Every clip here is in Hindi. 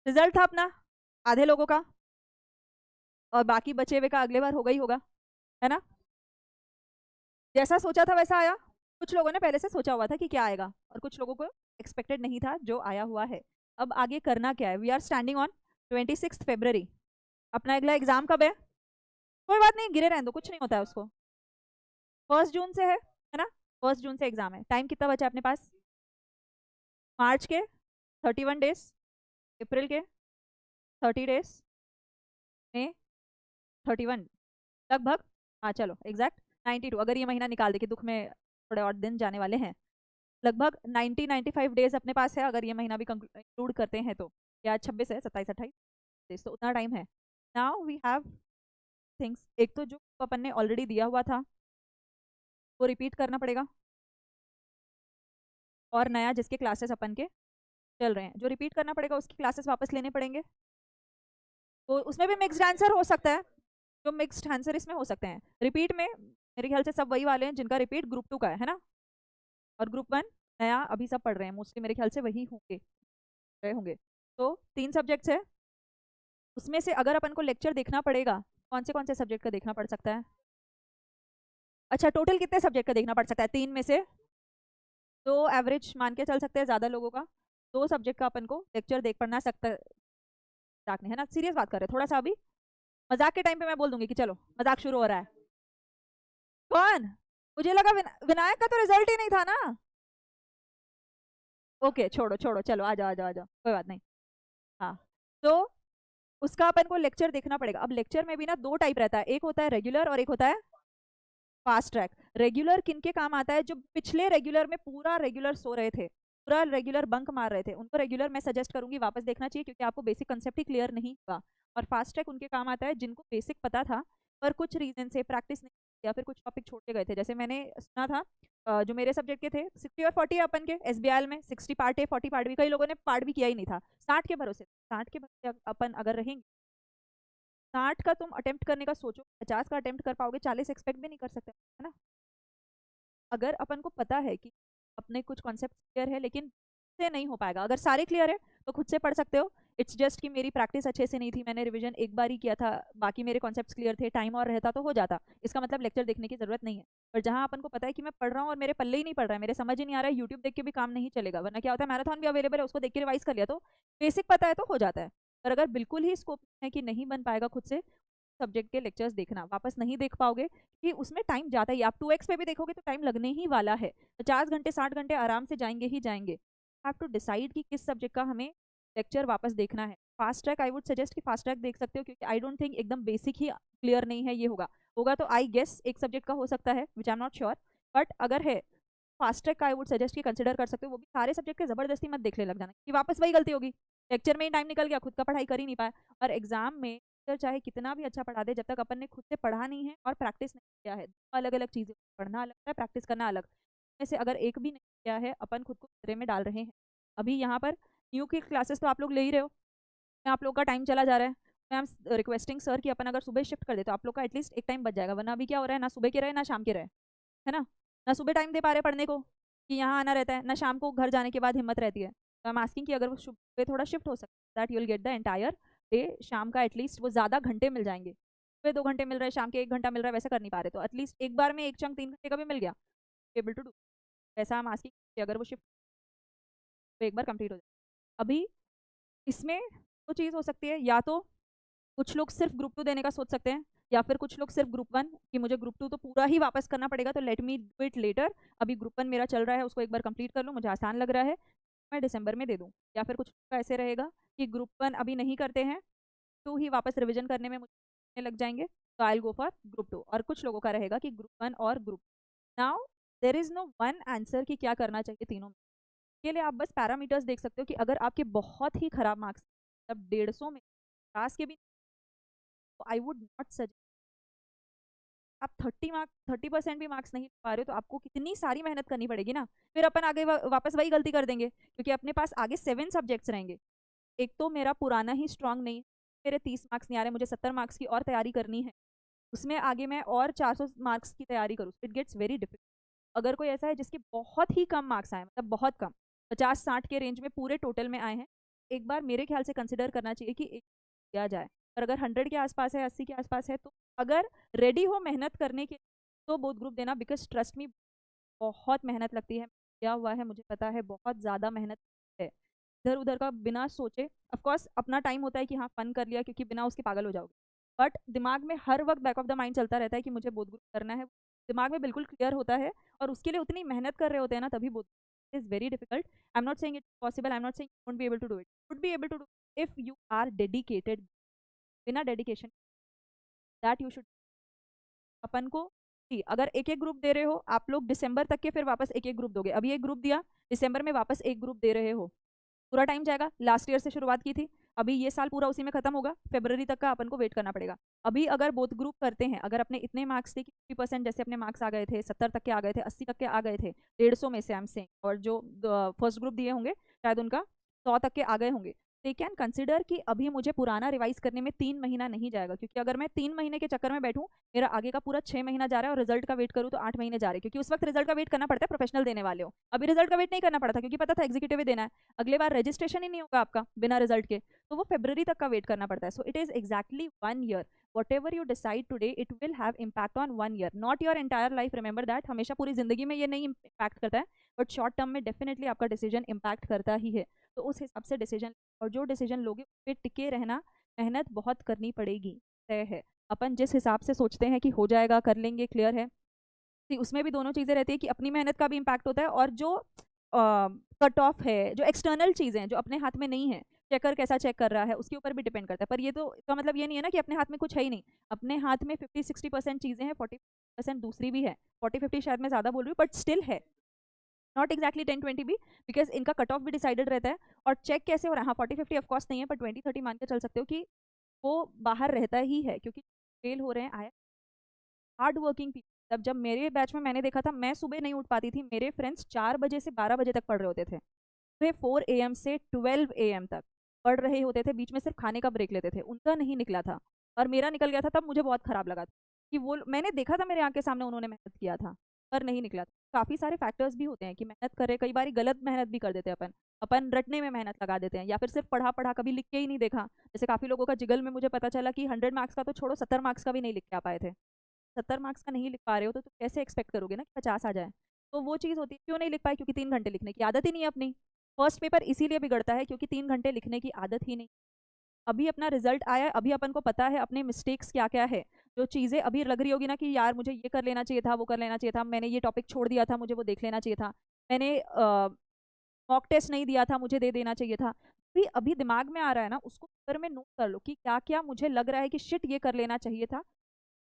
रिजल्ट था अपना आधे लोगों का, और बाकी बचे हुए का अगले बार होगा ही होगा, है ना। जैसा सोचा था वैसा आया। कुछ लोगों ने पहले से सोचा हुआ था कि क्या आएगा, और कुछ लोगों को एक्सपेक्टेड नहीं था जो आया हुआ है। अब आगे करना क्या है, वी आर स्टैंडिंग ऑन 26 फरवरी। अपना अगला एग्जाम कब है? कोई बात नहीं, गिरे रहने दो, कुछ नहीं होता है उसको। 1 जून से है ना। 1 जून से एग्जाम है। टाइम कितना बचा है अपने पास? मार्च के 31 डेज, अप्रैल के 30 डेज, मई 31, लगभग। हाँ चलो एग्जैक्ट 92। अगर ये महीना निकाल दे कि दुख में थोड़े और दिन जाने वाले हैं, लगभग 90-95 डेज अपने पास है, अगर ये महीना भी इंक्लूड करते हैं तो। या 26 है, 27-28 डेज, तो उतना टाइम है। Now we have things. एक तो जो अपन ने ऑलरेडी दिया हुआ था वो रिपीट करना पड़ेगा, और नया जिसके क्लासेस अपन के चल रहे हैं जो रिपीट करना पड़ेगा उसकी क्लासेस वापस लेने पड़ेंगे। तो उसमें भी मिक्स्ड आंसर हो सकता है, जो मिक्स्ड आंसर इसमें हो सकते हैं। रिपीट में मेरे ख्याल से सब वही वाले हैं जिनका रिपीट ग्रुप 2 का है ना। और ग्रुप 1 नया अभी सब पढ़ रहे हैं, मोस्टली मेरे ख्याल से वही होंगे, रहे होंगे। तो 3 सब्जेक्ट्स है, उसमें से अगर अपन को लेक्चर देखना पड़ेगा, कौन से सब्जेक्ट का देखना पड़ सकता है? अच्छा, टोटल कितने सब्जेक्ट का देखना पड़ सकता है? 3 में से 2 एवरेज मान के चल सकते हैं, ज्यादा लोगों का 2 सब्जेक्ट का अपन को लेक्चर देख पढ़ना सकता, मजाक नहीं है ना, सीरियस बात कर रहे हैं थोड़ा सा अभी। मजाक के टाइम पे मैं बोल दूंगी कि चलो मजाक शुरू हो रहा है। कौन? मुझे लगा विनायक का तो रिजल्ट ही नहीं था ना। ओके छोड़ो छोड़ो, चलो आ जाओ आ जाओ आ जाओ, कोई बात नहीं। हाँ, तो उसका अपन को लेक्चर देखना पड़ेगा। अब लेक्चर में भी ना 2 टाइप रहता है, एक होता है रेगुलर और एक होता है फास्ट ट्रैक। रेगुलर किन के काम आता है? जो पिछले रेगुलर में पूरा रेगुलर सो रहे थे, पूरा रेगुलर बंक मार रहे थे, उनको रेगुलर मैं सजेस्ट करूंगी वापस देखना चाहिए, क्योंकि आपको बेसिक कंसेप्ट ही क्लियर नहीं हुआ। और फास्ट ट्रैक उनके काम आता है जिनको बेसिक पता था पर कुछ रीजन से प्रैक्टिस नहीं, या फिर कुछ टॉपिक छोड़ के गए थे। जैसे मैंने सुना था जो मेरे सब्जेक्ट के थे 60 और 40 है अपन के एसबीआई में, 60 पार्ट है 40 पार्ट भी, कई लोगों ने पार्ट भी किया ही नहीं था। 60 के भरोसे, 60 के भरोसे अपन अगर रहेंगे, 60 का तुम अटेम्प्ट करने का सोचो, 50 का अटेम्प्ट कर पाओगे, 40 एक्सपेक्ट भी नहीं कर सकते, है ना। अगर अपन को पता है कि अपने कुछ कॉन्सेप्ट क्लियर है, लेकिन से नहीं हो पाएगा। अगर सारे क्लियर है तो खुद से पढ़ सकते हो। इट्स जस्ट कि मेरी प्रैक्टिस अच्छे से नहीं थी, मैंने रिवीजन एक बार ही किया था, बाकी मेरे कॉन्सेप्ट्स क्लियर थे, टाइम और रहता तो हो जाता। इसका मतलब लेक्चर देखने की जरूरत नहीं है। पर जहां अपन को पता है कि मैं पढ़ रहा हूँ और मेरे पल्ले ही नहीं पढ़ रहा है, मेरे समझ ही नहीं आ रहा है, यूट्यूब देख के भी काम नहीं चलेगा, वरना क्या होता है मैराथन भी अवेलेबल है, उसको देख के रिवाइज कर लिया तो बेसिक पता है तो हो जाता है। पर अगर बिल्कुल ही स्कोप है कि नहीं बन पाएगा खुद से, सब्जेक्ट के लेक्चर्स देखना वापस नहीं देख पाओगे, कि उसमें टाइम जाता ही, आप 2x पे भी देखोगे तो टाइम लगने ही वाला है। 50 घंटे 60 घंटे आराम से जाएंगे ही जाएंगे। हैव टू डिसाइड कि किस सब्जेक्ट का हमें लेक्चर वापस देखना है। Fast track I would suggest कि फास्ट ट्रैक देख सकते हो, क्योंकि आई डोंट थिंक एकदम बेसिक ही क्लियर नहीं है ये होगा। होगा तो आई गेस एक सब्जेक्ट का हो सकता है, which I am not sure, but अगर है फास्ट ट्रैक का आई वुड सजेस्ट कि कंसिडर कर सकते हो। वो भी सारे सब्जेक्ट के जबरदस्ती मत देख ले लग जाना कि वापस वही गलती होगी, लेक्चर में ही टाइम निकल गया, खुद का पढ़ाई कर ही नहीं पाया। और एग्जाम में टीचर चाहे कितना भी अच्छा पढ़ा दे, जब तक अपन ने खुद से पढ़ा नहीं है और प्रैक्टिस नहीं किया है, अलग अलग चीजें, पढ़ना अलग है प्रैक्टिस करना अलग, में से अगर एक भी नहीं किया है अपन खुद को खतरे में डाल रहे हैं। अभी यहाँ पर न्यू की क्लासेस तो आप लोग ले ही रहे हो, आप लोग का टाइम चला जा रहा है। मैं रिक्वेस्टिंग सर कि अपन अगर सुबह शिफ्ट कर दे तो आप लोग का एटलीस्ट एक टाइम बच जाएगा, वरना अभी क्या हो रहा है, ना सुबह के रहे ना शाम के रहे, है ना। ना सुबह टाइम दे पा रहे पढ़ने को कि यहाँ आना रहता है, ना शाम को घर जाने के बाद हिम्मत रहती है। तो आई एम आस्किंग कि अगर वो सुबह थोड़ा शिफ्ट हो सकता है, that you will get the entire day, शाम का एटलीस्ट वो ज़्यादा घंटे मिल जाएंगे। सुबह 2 घंटे मिल रहे हैं, शाम के 1 घंटा मिल रहा है, वैसा कर नहीं पा रहे तो एटलीस्ट एक बार में एक चंक 3 घंटे का भी मिल गया, एबल टू डू। वैसा हम आस्किंग कि अगर वो शिफ्ट तो एक बार कंप्लीट हो जाए। अभी इसमें तो चीज़ हो सकती है, या तो कुछ लोग सिर्फ ग्रुप 2 देने का सोच सकते हैं, या फिर कुछ लोग सिर्फ ग्रुप 1 कि मुझे ग्रुप 2 तो पूरा ही वापस करना पड़ेगा, तो let me do it later, अभी ग्रुप 1 मेरा चल रहा है उसको एक बार कंप्लीट कर लूँ, मुझे आसान लग रहा है, मैं दिसंबर में दे दूँ। या फिर कुछ लोग का ऐसे रहेगा कि ग्रुप 1 अभी नहीं करते हैं, तो ही वापस रिविजन करने में मुझे लग जाएंगे, तो आई गो फॉर ग्रुप 2। और कुछ लोगों का रहेगा कि ग्रुप 1 और group. Now there is no one answer कि क्या करना चाहिए तीनों में। के लिए आप बस पैरामीटर्स देख सकते हो कि अगर आपके बहुत ही खराब मार्क्स, तब 150 में 50 के भी, तो आई वुड नॉट सजेस्ट। आप 30% भी मार्क्स नहीं पा रहे हो तो आपको कितनी सारी मेहनत करनी पड़ेगी ना। फिर अपन आगे वापस वही गलती कर देंगे, क्योंकि अपने पास आगे 7 सब्जेक्ट्स रहेंगे। एक तो मेरा पुराना ही स्ट्रांग नहीं, मेरे 30 मार्क्स नहीं आ रहे, मुझे 70 मार्क्स की और तैयारी करनी है, उसमें आगे मैं और 400 मार्क्स की तैयारी करूँ, इट गेट्स वेरी डिफिकल्ट। अगर कोई ऐसा है जिसके बहुत ही कम मार्क्स आए, मतलब बहुत कम, 50-60 के रेंज में पूरे टोटल में आए हैं, एक बार मेरे ख्याल से कंसिडर करना चाहिए कि एक दिया जाए। और अगर 100 के आसपास है, 80 के आसपास है, तो अगर रेडी हो मेहनत करने के तो बोथ ग्रुप देना, बिकॉज ट्रस्ट मी बहुत मेहनत लगती है। क्या हुआ है मुझे पता है, बहुत ज़्यादा मेहनत है इधर उधर का बिना सोचे। ऑफ कोर्स अपना टाइम होता है कि हाँ फन कर लिया, क्योंकि बिना उसके पागल हो जाओगे, बट दिमाग में हर वक्त बैक ऑफ द माइंड चलता रहता है कि मुझे बोथ ग्रुप करना है। दिमाग में बिल्कुल क्लियर होता है, और उसके लिए उतनी मेहनत कर रहे होते हैं ना, तभी both is very difficult. I am not saying it possible, I am not saying you won't be able to do it, would be able to do if you are dedicated. बिना डेडिकेशन दैट यू शुड अपन को अगर एक एक ग्रुप दे रहे हो आप लोग दिसंबर तक के, फिर वापस एक एक ग्रुप दोगे। अभी एक ग्रुप दिया, दिसंबर में वापस एक ग्रुप दे रहे हो, पूरा टाइम जाएगा। लास्ट ईयर से शुरुआत की थी, अभी ये साल पूरा उसी में खत्म होगा, फरवरी तक का अपन को वेट करना पड़ेगा। अभी अगर बोथ ग्रुप करते हैं, अगर अपने इतने मार्क्स थे कि 50% जैसे अपने मार्क्स आ गए थे, 70 तक के आ गए थे, 80 तक के आ गए थे, 150 में से आई एम सेइंग, और जो फर्स्ट ग्रुप दिए होंगे शायद उनका 100 तक के आ गए होंगे, दे कैन कंसिडर कि अभी मुझे पुराना रिवाइज करने में 3 महीना नहीं जाएगा। क्योंकि अगर मैं 3 महीने के चक्कर में बैठूं, मेरा आगे का पूरा 6 महीना जा रहा है, और रिजल्ट का वेट करूँ तो 8 महीने जा रहे हैं। क्योंकि उस वक्त रिजल्ट का वेट करना पड़ता है प्रोफेशनल देने वाले हो, अभी रिजल्ट का वेट नहीं करना पड़ा था, क्योंकि पता था एग्जीक्यूटिव देना है, अगले बार रजिस्ट्रेशन ही नहीं होगा आपका बिना रिजल्ट के, तो वो फरवरी तक का वेट करना पड़ता है। So it is exactly 1 year. whatever you decide today it will have impact on 1 year, not your entire life, remember that। हमेशा पूरी जिंदगी में ये नहीं इम्पैक्ट करता है, बट शॉर्ट टर्म में डेफिनेटली आपका डिसीजन इम्पैक्ट करता ही है। तो उस हिसाब से डिसीजन, और जो डिसीजन लोगे उस पे टिके रहना, मेहनत बहुत करनी पड़ेगी, तय है। अपन जिस हिसाब से सोचते हैं कि हो जाएगा, कर लेंगे, क्लियर है, उसमें भी दोनों चीजें रहती है कि अपनी मेहनत का भी इम्पैक्ट होता है, और जो कट ऑफ है, जो एक्सटर्नल चीजें हैं जो अपने हाथ में नहीं है, चेकर कैसा चेक कर रहा है उसके ऊपर भी डिपेंड करता है। पर ये तो इसका मतलब ये नहीं है ना कि अपने हाथ में कुछ है ही नहीं। अपने हाथ में 50-60% चीजें हैं, 40% दूसरी भी है। 40-50 शायद मैं ज्यादा बोल रही हूँ, बट स्टिल है, नॉट एक्जैक्टली 10-20 भी, बिकॉज इनका कट ऑफ भी डिसाइडेड रहता है। और चेक कैसे हो रहा है, हाँ 40-50 ऑफकोर्स नहीं है, पर 20-30 मान के चल सकते हो कि वो बाहर रहता ही है, क्योंकि फेल हो रहे हैं आए हार्ड वर्किंग पीपल। तब जब मेरे बैच में मैंने देखा था, मैं सुबह नहीं उठ पाती थी, मेरे फ्रेंड्स 4 बजे से 12 बजे तक पढ़ रहे होते थे, सुबह 4 AM से 12 AM तक पढ़ रहे होते थे, बीच में सिर्फ खाने का ब्रेक लेते थे, उनका नहीं निकला था और मेरा निकल गया था। तब मुझे बहुत खराब लगा था कि वो, मैंने देखा था मेरे आंख के सामने उन्होंने मेहनत किया था पर नहीं निकला था। काफी सारे फैक्टर्स भी होते हैं कि मेहनत करे, कई बार गलत मेहनत भी कर देते हैं अपन, अपन रटने में मेहनत लगा देते हैं, या फिर सिर्फ पढ़ा पढ़ा कभी लिख के ही नहीं देखा। जैसे काफी लोगों का जिगल में मुझे पता चला कि 100 मार्क्स का तो छोड़ो, 70 मार्क्स का भी नहीं लिख के आ पाए थे। 70 मार्क्स का नहीं लिख पा रहे हो तो तुम कैसे एक्सपेक्ट करोगे ना कि 50 आ जाए। तो वो चीज़ होती है, क्यों नहीं लिख पाई, क्योंकि 3 घंटे लिखने की आदत ही नहीं है अपनी। फर्स्ट पेपर इसीलिए बिगड़ता है क्योंकि 3 घंटे लिखने की आदत ही नहीं। अभी अपना रिजल्ट आया है, अभी अपन को पता है अपने मिस्टेक्स क्या क्या है। जो चीज़ें अभी लग रही होगी ना कि यार मुझे ये कर लेना चाहिए था, वो कर लेना चाहिए था, मैंने ये टॉपिक छोड़ दिया था, मुझे वो देख लेना चाहिए था, मैंने मॉक टेस्ट नहीं दिया था, मुझे दे देना चाहिए था। भी अभी दिमाग में आ रहा है ना, उसको पेपर में नोट कर लो कि क्या क्या मुझे लग रहा है कि शिट ये कर लेना चाहिए था,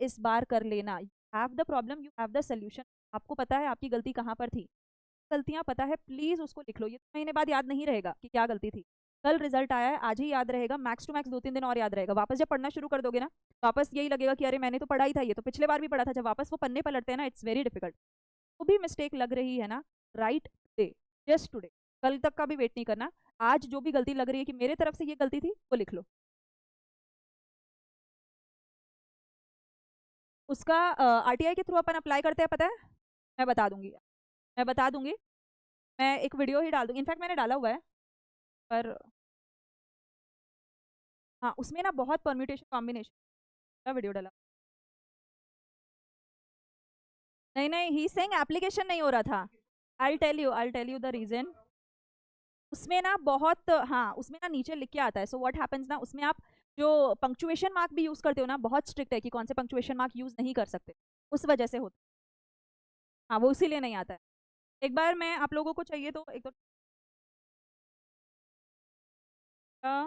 इस बार कर लेना। You have the problem, you have the solution. आपको पता है आपकी गलती कहाँ पर थी, गलतियां पता है, प्लीज उसको लिख लो। ये 2 महीने बाद याद नहीं रहेगा कि क्या गलती थी, कल रिजल्ट आया है, आज ही याद रहेगा, मैक्स टू मैक्स 2-3 दिन और याद रहेगा। वापस जब पढ़ना शुरू कर दोगे ना, वापस यही लगेगा कि अरे मैंने तो पढ़ा ही था, ये तो पिछले बार भी पढ़ा था। जब वापस वो पन्ने पलटते हैं ना, इट्स वेरी डिफिकल्ट। तो भी मिस्टेक लग रही है ना, राइट टुडे, जस्ट टुडे, कल तक का भी वेट नहीं करना। आज जो भी गलती लग रही है कि मेरे तरफ से ये गलती थी, वो लिख लो। उसका आरटीआई के थ्रू अपन अप्लाई करते हैं, पता है, मैं बता दूंगी, मैं बता दूंगी, मैं एक वीडियो ही डाल दूंगी, इनफैक्ट मैंने डाला हुआ है। पर हाँ, उसमें ना बहुत परम्यूटेशन कॉम्बिनेशन का वीडियो डाला। नहीं नहीं, ही सेइंग एप्लीकेशन नहीं हो रहा था। I tell you the reason. उसमें ना बहुत, हाँ उसमें ना नीचे लिख के आता है, सो व्हाट हैपेंस ना, उसमें आप जो पंक्चुएशन मार्क भी यूज करते हो ना, बहुत स्ट्रिक्ट है कि कौन से पंक्चुएशन मार्क यूज नहीं कर सकते, उस वजह से होता है। हाँ वो इसीलिए नहीं आता है। एक बार मैं आप लोगों को चाहिए तो एक तो अ,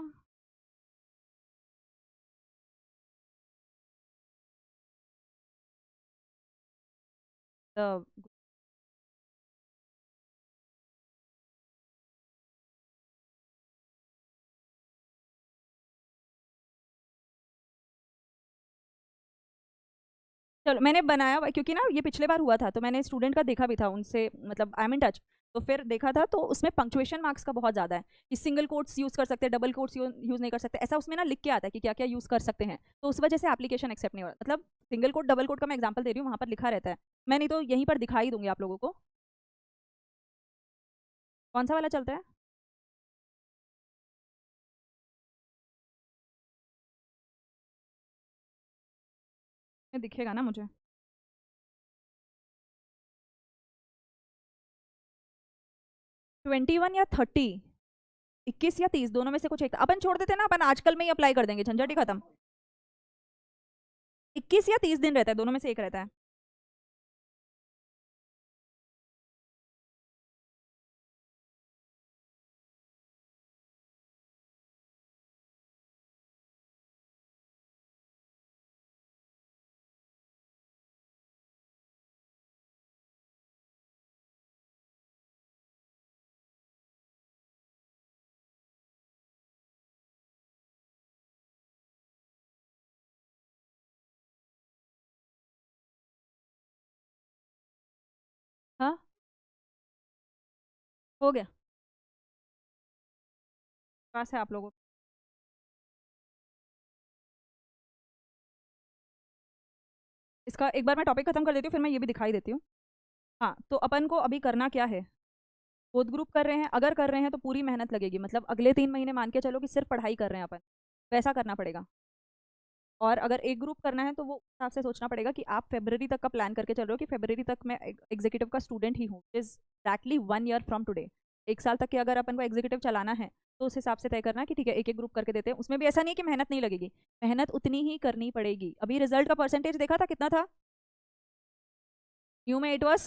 चलो मैंने बनाया हुआ है, क्योंकि ना ये पिछले बार हुआ था तो मैंने स्टूडेंट का देखा भी था उनसे, मतलब आई एम इन टच, तो फिर देखा था तो उसमें पंक्चुएशन मार्क्स का बहुत ज़्यादा है कि सिंगल कोट्स यूज़ कर सकते हैं, डबल कोट्स यूज़ नहीं कर सकते, ऐसा उसमें ना लिख के आता है कि क्या क्या यूज़ कर सकते हैं। तो उस वजह से एप्लीकेशन एक्सेप्ट नहीं हो रहा। मतलब सिंगल कोट डबल कोट का मैं एग्जाम्पल दे रही हूँ, वहाँ पर लिखा रहता है, मैं नहीं तो यहीं पर दिखा ही दूंगी आप लोगों को। कौन सा वाला चलता है? ये दिखेगा ना मुझे? 21 या 30, 21 या 30 दोनों में से कुछ एक अपन छोड़ देते ना, अपन आजकल में ही अप्लाई कर देंगे, झंझट ही खत्म। 21 या 30 दिन रहता है, दोनों में से एक रहता है। हाँ, हो गया। पास है आप लोगों को? इसका एक बार मैं टॉपिक खत्म कर देती हूँ, फिर मैं ये भी दिखाई देती हूँ। हाँ, तो अपन को अभी करना क्या है? बोथ ग्रुप कर रहे हैं, अगर कर रहे हैं तो पूरी मेहनत लगेगी, मतलब अगले 3 महीने मान के चलो कि सिर्फ पढ़ाई कर रहे हैं अपन, वैसा करना पड़ेगा। और अगर एक ग्रुप करना है तो वो हिसाब से सोचना पड़ेगा कि आप फरवरी तक का प्लान करके चल रहे हो कि फरवरी तक मैं एग्जीक्यूटिव का स्टूडेंट ही हूँ, is exactly 1 year from today. 1 साल तक के अगर अपन को एग्जीक्यूटिव चलाना है तो उस हिसाब से तय करना कि ठीक है एक एक ग्रुप करके देते हैं। उसमें भी ऐसा नहीं है कि मेहनत नहीं लगेगी, मेहनत उतनी ही करनी पड़ेगी। अभी रिजल्ट का परसेंटेज देखा था कितना था? न्यू में इट वॉज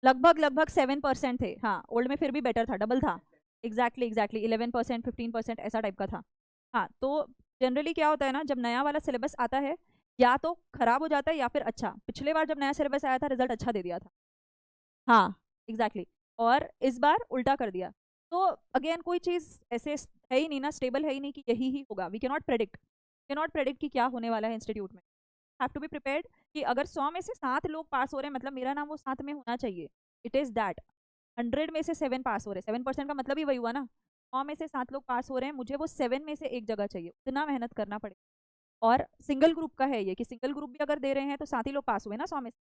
लगभग लगभग 7% थे। हाँ, ओल्ड में फिर भी बेटर था, डबल था। एग्जैक्टली 11%, 15% ऐसा टाइप का था। हाँ, तो जनरली क्या होता है ना, जब नया वाला सिलेबस आता है या तो खराब हो जाता है या फिर अच्छा। पिछले बार जब नया सिलेबस आया था रिजल्ट अच्छा दे दिया था। हाँ, एग्जैक्टली। और इस बार उल्टा कर दिया। तो अगेन कोई चीज़ ऐसे है ही नहीं ना, स्टेबल है ही नहीं कि यही ही होगा। वी कैनॉट प्रेडिक्ट कि क्या होने वाला है इंस्टीट्यूट में। हैव टू बी प्रिपेयर्ड कि अगर 100 में से 7 लोग पास हो रहे हैं, मतलब मेरा नाम वो 7 में होना चाहिए। It is that. 100 में से 7 पास हो रहे हैं, 7% का मतलब ही वही हुआ ना। 100 में से 7 लोग पास हो रहे हैं, मुझे वो 7 में से एक जगह चाहिए, उतना मेहनत करना पड़ेगा। और सिंगल ग्रुप का है ये कि सिंगल ग्रुप भी अगर दे रहे हैं तो 7 ही लोग पास हुए ना 100 में से,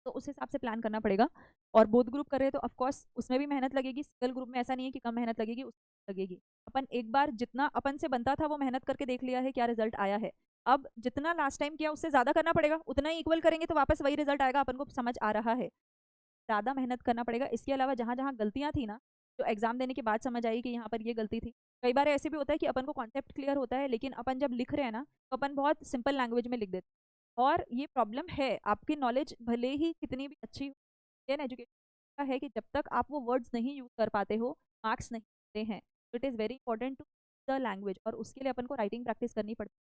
तो उस हिसाब से प्लान करना पड़ेगा। और बोथ ग्रुप कर रहे हैं तो ऑफकोर्स उसमें भी मेहनत लगेगी। सिंगल ग्रुप में ऐसा नहीं है कि कम मेहनत लगेगी, उसमें लगेगी। अपन एक बार जितना अपन से बनता था वो मेहनत करके देख लिया है, क्या रिजल्ट आया है। अब जितना लास्ट टाइम किया उससे ज्यादा करना पड़ेगा, उतना ही इक्वल करेंगे तो वापस वही रिजल्ट आएगा, अपन को समझ आ रहा है। ज़्यादा मेहनत करना पड़ेगा। इसके अलावा जहाँ जहाँ गलतियाँ थी ना, जो एग्जाम देने के बाद समझ आई कि यहाँ पर ये गलती थी। कई बार ऐसे भी होता है कि अपन को कॉन्सेप्ट क्लियर होता है लेकिन अपन जब लिख रहे हैं ना तो अपन बहुत सिंपल लैंग्वेज में लिख देते हैं। और ये प्रॉब्लम है, आपकी नॉलेज भले ही कितनी भी अच्छी हो, इंडियन एजुकेशन का है कि जब तक आप वो वर्ड्स नहीं यूज कर पाते हो मार्क्स नहीं मिलते हैं। तो it is very important to the language, और उसके लिए अपन को राइटिंग प्रैक्टिस करनी पड़ती है।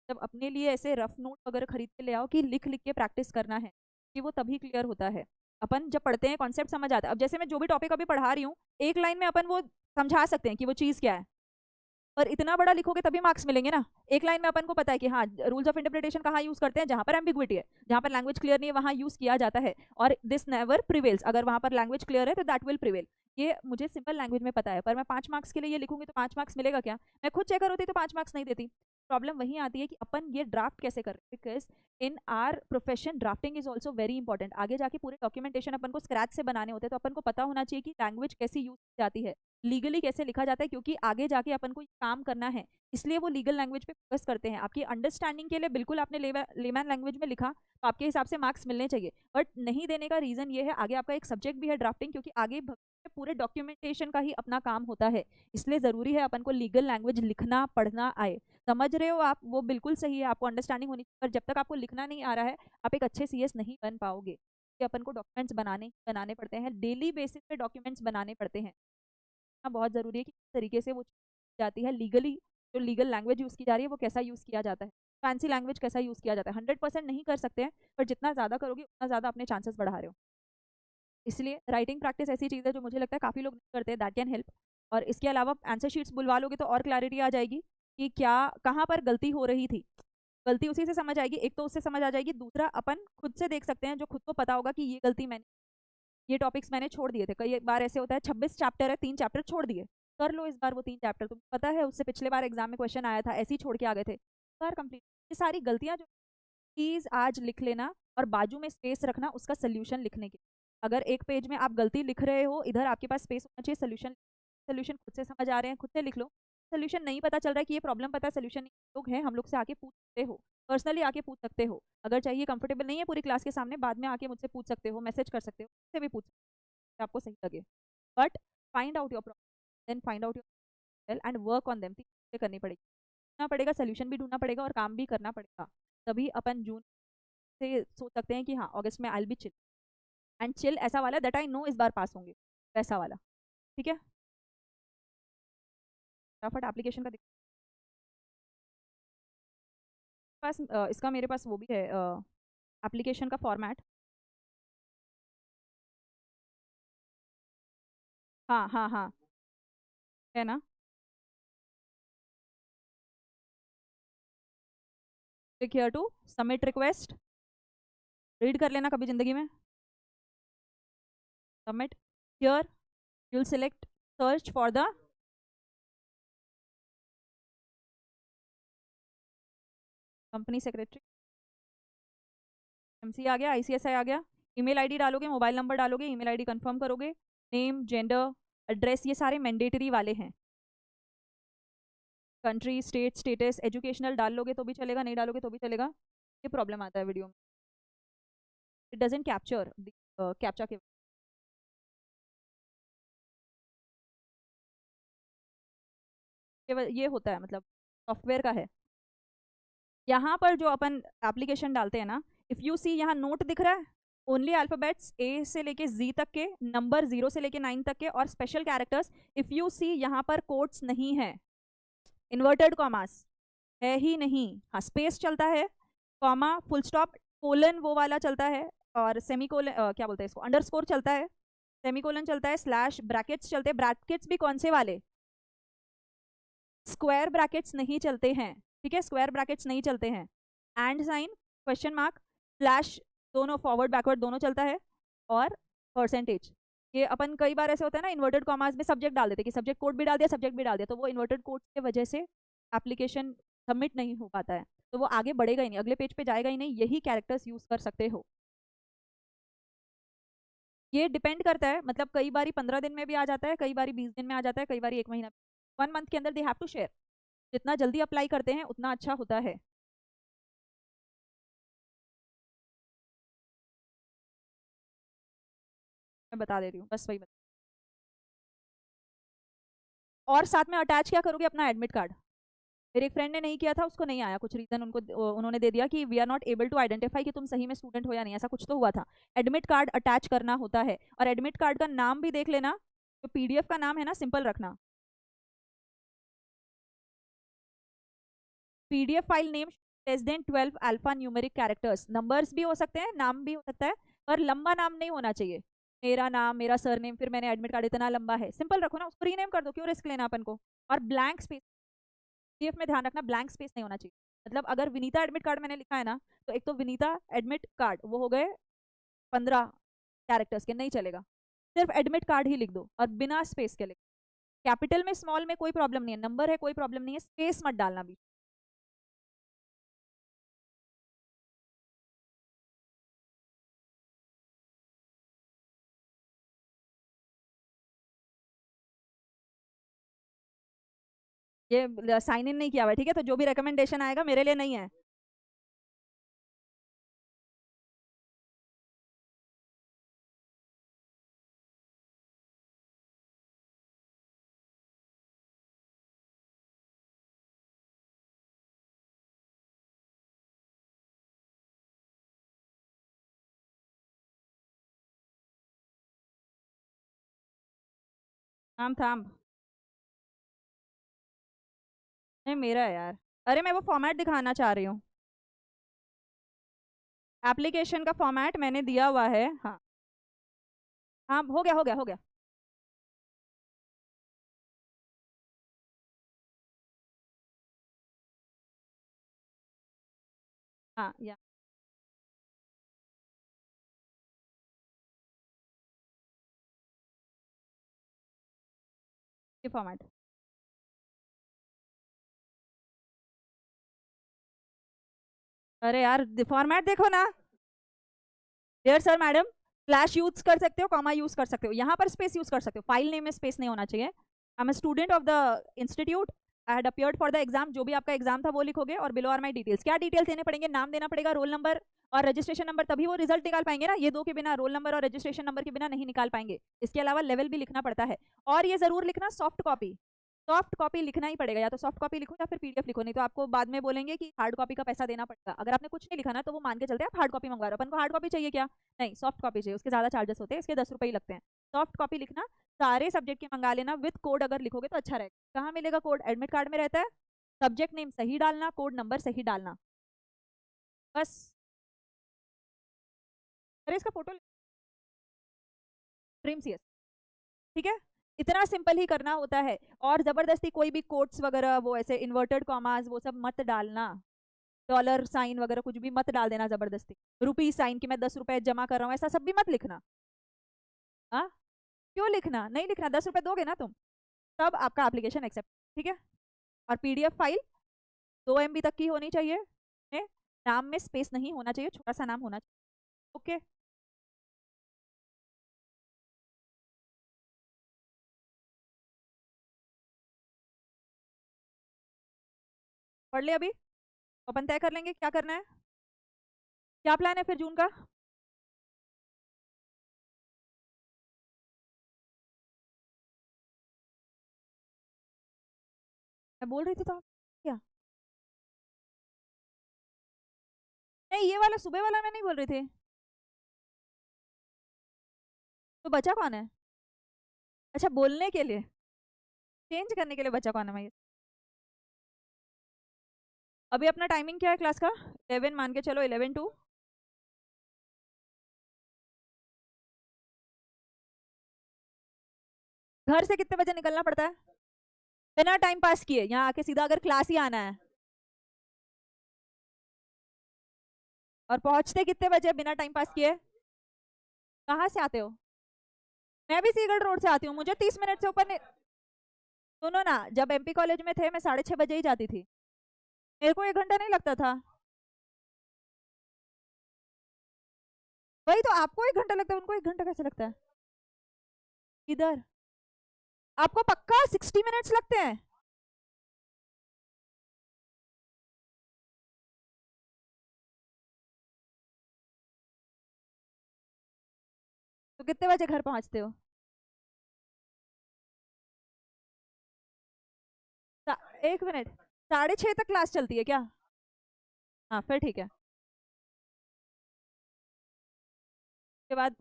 जब अपने लिए ऐसे रफ नोट वगैरह खरीद के ले आओ कि लिख लिख के प्रैक्टिस करना है, कि वो तभी क्लियर होता है। अपन जब पढ़ते हैं कॉन्सेप्ट समझ आता है। अब जैसे मैं जो भी टॉपिक अभी पढ़ा रही हूँ, एक लाइन में अपन वो समझा सकते हैं कि वो चीज़ क्या है, और इतना बड़ा लिखोगे तभी मार्क्स मिलेंगे ना। एक लाइन में अपन को पता है कि हाँ रूल्स ऑफ इंटरप्रिटेशन कहाँ यूज करते हैं, जहां पर एम्बिग्विटी है, जहां पर लैंग्वेज क्लियर नहीं है वहां यूज किया जाता है। और दिस नेवर प्रिवेल्स, अगर वहां पर लैंग्वेज क्लियर है तो दैट विल प्रिवेल। ये मुझे सिंपल लैंग्वेज में पता है, पर मैं 5 मार्क्स के लिए ये लिखूंगी तो 5 मार्क्स मिलेगा क्या? मैं खुद चेकर होती तो 5 मार्क्स नहीं देती। प्रॉब्लम वहीं आती है कि अपन ये ड्राफ्ट कैसे कर रहे हैं, because in are profession drafting is also very important. आगे जाके पूरे डॉक्यूमेंटेशन अपन को स्क्रैच से बनाने होते हैं, तो अपन को पता होना चाहिए कि लैंग्वेज कैसी यूज की जाती है, लीगली कैसे लिखा जाता है, क्योंकि आगे जाके अपन को काम करना है। इसलिए वो लीगल लैंग्वेज पे फोकस करते हैं। आपकी अंडरस्टैंडिंग के लिए बिल्कुल आपने लेमैन लैंग्वेज में लिखा तो आपके हिसाब से मार्क्स मिलने चाहिए, बट नहीं देने का रीजन ये है, आगे आपका एक सब्जेक्ट भी है ड्राफ्टिंग, क्योंकि आगे पूरे डॉक्यूमेंटेशन का ही अपना काम होता है। इसलिए जरूरी है अपन को लीगल लैंग्वेज लिखना पढ़ना आए। समझ रहे हो आप, वो बिल्कुल सही है, आपको अंडरस्टैंडिंग होनी चाहिए, पर जब तक आपको लिखना नहीं आ रहा है आप एक अच्छे सीएस नहीं बन पाओगे। कि अपन को डॉक्यूमेंट्स बनाने पड़ते हैं, डेली बेसिस पे डॉक्यूमेंट्स बनाने पड़ते हैं। बहुत जरूरी है कि किस तरीके से वो जाती है लीगली, जो लीगल लैंग्वेज यूज़ की जा रही है वो कैसा यूज़ किया जाता है, फैंसी लैंग्वेज कैसा यूज़ किया जाता है। 100% नहीं कर सकते हैं, पर जितना ज़्यादा करोगे उतना ज़्यादा अपने चांसेस बढ़ा रहे हो। इसलिए राइटिंग प्रैक्टिस ऐसी चीज़ है जो मुझे लगता है काफ़ी लोग नहीं करते, दैट कैन हेल्प। और इसके अलावा आंसर शीट्स बुलवा लोगे तो और क्लैरिटी आ जाएगी कि क्या कहाँ पर गलती हो रही थी। गलती उसी से समझ आएगी, एक तो उससे समझ आ जाएगी, दूसरा अपन खुद से देख सकते हैं, जो खुद को पता होगा कि ये गलती मैंने, ये टॉपिक्स मैंने छोड़ दिए थे। कई बार ऐसे होता है 26 चैप्टर है, 3 चैप्टर छोड़ दिए। कर लो इस बार वो 3 चैप्टर, तुम्हें पता है उससे पिछले बार एग्जाम में क्वेश्चन आया था, ऐसे ही छोड़ के आ गए थे, कर कंप्लीट। ये सारी गलतियां जो प्लीज आज लिख लेना, और बाजू में स्पेस रखना उसका सोल्यूशन लिखने के। अगर एक पेज में आप गलती लिख रहे हो, इधर आपके पास स्पेस होना चाहिए सोल्यूशन। सोल्यूशन खुद से समझ आ रहे हैं खुद से लिख लो। सोल्यूशन नहीं पता चल रहा है कि ये प्रॉब्लम पता है सोल्यूशन लोग हैं, हम लोग से आके पूछ सकते हो, पर्सनली आके पूछ सकते हो। अगर चाहिए कंफर्टेबल नहीं है पूरी क्लास के सामने, बाद में आके मुझसे पूछ सकते हो, मैसेज कर सकते हो, मुझसे भी पूछ सकते हो, आपको सही लगे। But find out your problem, then find out your and work on them, करनी पड़ेगी, ढूंढना पड़ेगा, सोल्यूशन भी ढूंढना पड़ेगा और काम भी करना पड़ेगा। तभी अपन जून से सोच सकते हैं कि हाँ अगस्त में I will be chill, and chill ऐसा वाला दैट आई नो इस बार पास होंगे, वैसा वाला। ठीक है, फटाफट एप्लीकेशन का पास इसका मेरे पास वो भी है एप्लीकेशन का फॉर्मेट। हाँ हाँ हाँ, है ना। Click here to submit request, read कर लेना कभी जिंदगी में। Submit here, you'll select search for the company secretary, MC आ गया, आईसीएसआई आ गया, ईमेल आईडी डालोगे, मोबाइल नंबर डालोगे, ईमेल आईडी कंफर्म करोगे, नेम जेंडर एड्रेस ये सारे मैंडेटरी वाले हैं। कंट्री स्टेट स्टेटस एजुकेशनल डाल लोगे तो भी चलेगा, नहीं डालोगे तो भी चलेगा। ये प्रॉब्लम आता है वीडियो में, इट डजंट कैप्चर कैप्चा के, ये होता है मतलब सॉफ्टवेयर का है। यहाँ पर जो अपन एप्लीकेशन डालते हैं ना, इफ यू सी यहाँ नोट दिख रहा है, ओनली अल्फाबेट्स ए से लेके जी तक के, नंबर 0 से लेके 9 तक के, और special characters. If you see यहाँ पर कोट्स नहीं है, इन्वर्टेड कॉमास है ही नहीं, हाँ स्पेस चलता है, कॉमा फुल स्टॉप कोलन वो वाला चलता है, और सेमी कोलन क्या बोलते हैं इसको, अंडरस्कोर चलता है, सेमी कोलन चलता है, स्लैश ब्रैकेट्स चलते हैं। ब्रैकेट्स भी कौन से वाले, स्क्वायर ब्रैकेट्स नहीं चलते हैं, ठीक है, स्क्वायर ब्रैकेट्स नहीं चलते हैं। And sign, question mark, slash, दोनों फॉरवर्ड बैकवर्ड दोनों चलता है, और परसेंटेज। ये अपन कई बार ऐसे होता है ना इन्वर्टेड कॉमास में सब्जेक्ट डाल देते कि सब्जेक्ट कोड भी डाल दिया, सब्जेक्ट भी डाल दिया, तो वो इन्वर्टेड कोड की वजह से एप्लीकेशन सबमिट नहीं हो पाता है, तो वो आगे बढ़ेगा ही नहीं, अगले पेज पे जाएगा ही नहीं। यही कैरेक्टर्स यूज कर सकते हो। ये डिपेंड करता है, मतलब कई बारी 15 दिन में भी आ जाता है, कई बारी 20 दिन में आ जाता है, कई बारी 1 महीना, 1 मंथ के अंदर दे हैव टू शेयर। जितना जल्दी अप्लाई करते हैं उतना अच्छा होता है। मैं बता दे रही हूँ, बस वही बता। और साथ में अटैच क्या करोगे, अपना एडमिट कार्ड। मेरे एक फ्रेंड ने नहीं किया था, उसको नहीं आया, कुछ रीजन उनको उन्होंने दे दिया कि we are not able to identify कि तुम सही में स्टूडेंट हो या नहीं, ऐसा कुछ तो हुआ था। एडमिट कार्ड अटैच करना होता है, और एडमिट कार्ड का नाम भी देख लेना, जो पीडीएफ का नाम है ना सिंपल रखना। PDF file name less than 12 alpha numeric characters, numbers भी हो सकते हैं, नाम भी हो सकता है, पर लंबा नाम नहीं होना चाहिए। मेरा नाम, मेरा सरनेम, फिर मैंने एडमिट कार्ड, इतना लंबा है, सिंपल रखो ना, उसको रीनेम कर दो, क्यों रिस्क लेना अपन को। और ब्लैंक स्पेस, पीडीएफ में ध्यान रखना ब्लैंक स्पेस नहीं होना चाहिए। मतलब अगर विनीता एडमिट कार्ड मैंने लिखा है ना, तो एक तो विनीता एडमिट कार्ड वो हो गए 15 कैरेक्टर्स के, नहीं चलेगा, सिर्फ एडमिट कार्ड ही लिख दो, और बिना स्पेस के लिख। कैपिटल में स्मॉल में कोई प्रॉब्लम नहीं है, नंबर है कोई प्रॉब्लम नहीं है, स्पेस मत डालना भी। ये साइन इन नहीं किया हुआ है, ठीक है, तो जो भी रिकमेंडेशन आएगा मेरे लिए नहीं है। थाम थाम, नहीं मेरा है यार, अरे मैं वो फॉर्मेट दिखाना चाह रही हूँ, एप्लीकेशन का फॉर्मेट मैंने दिया हुआ है। हाँ हाँ, हो गया हो गया हो गया। हाँ या ये फॉर्मेट, अरे यार फॉर्मेट देखो ना। Dear sir madam, slash use कर सकते हो, कॉमा यूज कर सकते हो, यहाँ पर स्पेस यूज कर सकते हो, फाइल नेम में स्पेस नहीं होना चाहिए। I am a student of the institute, I had appeared for the exam, जो भी आपका एग्जाम था वो लिखोगे, और बिलो आर माई डिटेल्स। क्या डिटेल्स देने पड़ेंगे? नाम देना पड़ेगा, रोल नंबर और रजिस्ट्रेशन नंबर, तभी वो रिजल्ट निकाल पाएंगे ना। ये दो के बिना, रोल नंबर और रजिस्ट्रेशन नंबर के बिना नहीं निकाल पाएंगे। इसके अलावा लेवल भी लिखना पड़ता है, और ये जरूर लिखना सॉफ्ट कॉपी, सॉफ्ट कॉपी लिखना ही पड़ेगा। या तो सॉफ्ट कॉपी लिखो या फिर पीडीएफ लिखो, नहीं तो आपको बाद में बोलेंगे कि हार्ड कॉपी का पैसा देना पड़ेगा। अगर आपने कुछ नहीं लिखा ना तो वो मान के चलते हैं आप हार्ड कॉपी मंगवा रहे हो। अपन को हार्ड कॉपी चाहिए क्या? नहीं, सॉफ्ट कॉपी चाहिए, उसके ज्यादा चार्जेस होते हैं, इसके 10 रुपये ही लगते हैं। सॉफ्ट कॉपी लिखना, सारे सब्जेक्ट के मंगा लेना, विद कोड अगर लिखोगे तो अच्छा रहेगा। कहाँ मिलेगा कोड? एडमिट कार्ड में रहता है। सब्जेक्ट नेम सही डालना, कोड नंबर सही डालना, बस। अरे इसका फोटो ड्रीम सीएस, ठीक है, इतना सिंपल ही करना होता है। और जबरदस्ती कोई भी कोट्स वगैरह, वो ऐसे इन्वर्टेड कॉमास वो सब मत डालना, डॉलर साइन वगैरह कुछ भी मत डाल देना जबरदस्ती, रुपी साइन की मैं 10 रुपए जमा कर रहा हूँ, ऐसा सब भी मत लिखना। हाँ, क्यों लिखना? नहीं लिखना, 10 रुपए दोगे ना तुम, तब आपका एप्लीकेशन एक्सेप्ट, ठीक है। और पीडीएफ फाइल 2 MB तक की होनी चाहिए, नाम में स्पेस नहीं होना चाहिए, छोटा सा नाम होना चाहिए, ओके। पढ़ ले अभी, अपन तय कर लेंगे क्या करना है। क्या प्लान है फिर जून का? मैं बोल रही थी तो आप क्या? नहीं, ये वाला सुबह वाला मैं नहीं बोल रही थी, तो बचा कौन है? अच्छा, बोलने के लिए, चेंज करने के लिए बचा कौन है? मैं अभी अपना टाइमिंग क्या है क्लास का? 11 मान के चलो, 11 टू। घर से कितने बजे निकलना पड़ता है? बिना टाइम पास किए यहाँ आके सीधा अगर क्लास ही आना है। और पहुंचते कितने बजे बिना टाइम पास किए? कहाँ से आते हो? मैं भी सीगढ़ रोड से आती हूँ, मुझे 30 मिनट से ऊपर नहीं। सुनो ना, जब एमपी कॉलेज में थे मैं 6:30 बजे ही जाती थी, मेरे को 1 घंटा नहीं लगता था। वही तो, आपको 1 घंटा लगता है, उनको 1 घंटा कैसे लगता है? किधर? आपको पक्का 60 मिनट्स लगते हैं? तो कितने बजे घर पहुंचते हो? 1 मिनट, 6:30 तक क्लास चलती है क्या? हाँ फिर ठीक है। उसके बाद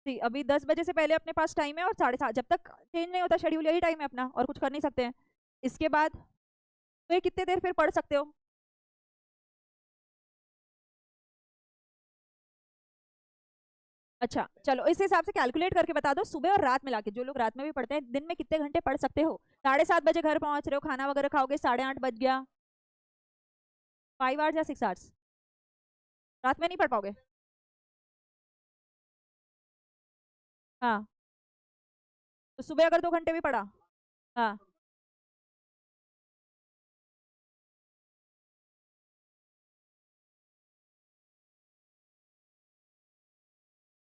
अभी 10 बजे से पहले अपने पास टाइम है, और 7:30 जब तक चेंज नहीं होता शेड्यूल, यही टाइम है अपना, और कुछ कर नहीं सकते हैं। इसके बाद तो ये कितने देर फिर पढ़ सकते हो? अच्छा चलो, इस हिसाब से कैलकुलेट करके बता दो, सुबह और रात मिला के, जो लोग रात में भी पढ़ते हैं, दिन में कितने घंटे पढ़ सकते हो? 7:30 बजे घर पहुंच रहे हो, खाना वगैरह खाओगे, 8:30 बज गया, 5 आवर्स या 6 आवर्स? रात में नहीं पढ़ पाओगे? हाँ, तो सुबह अगर 2 घंटे भी पढ़ा। हाँ,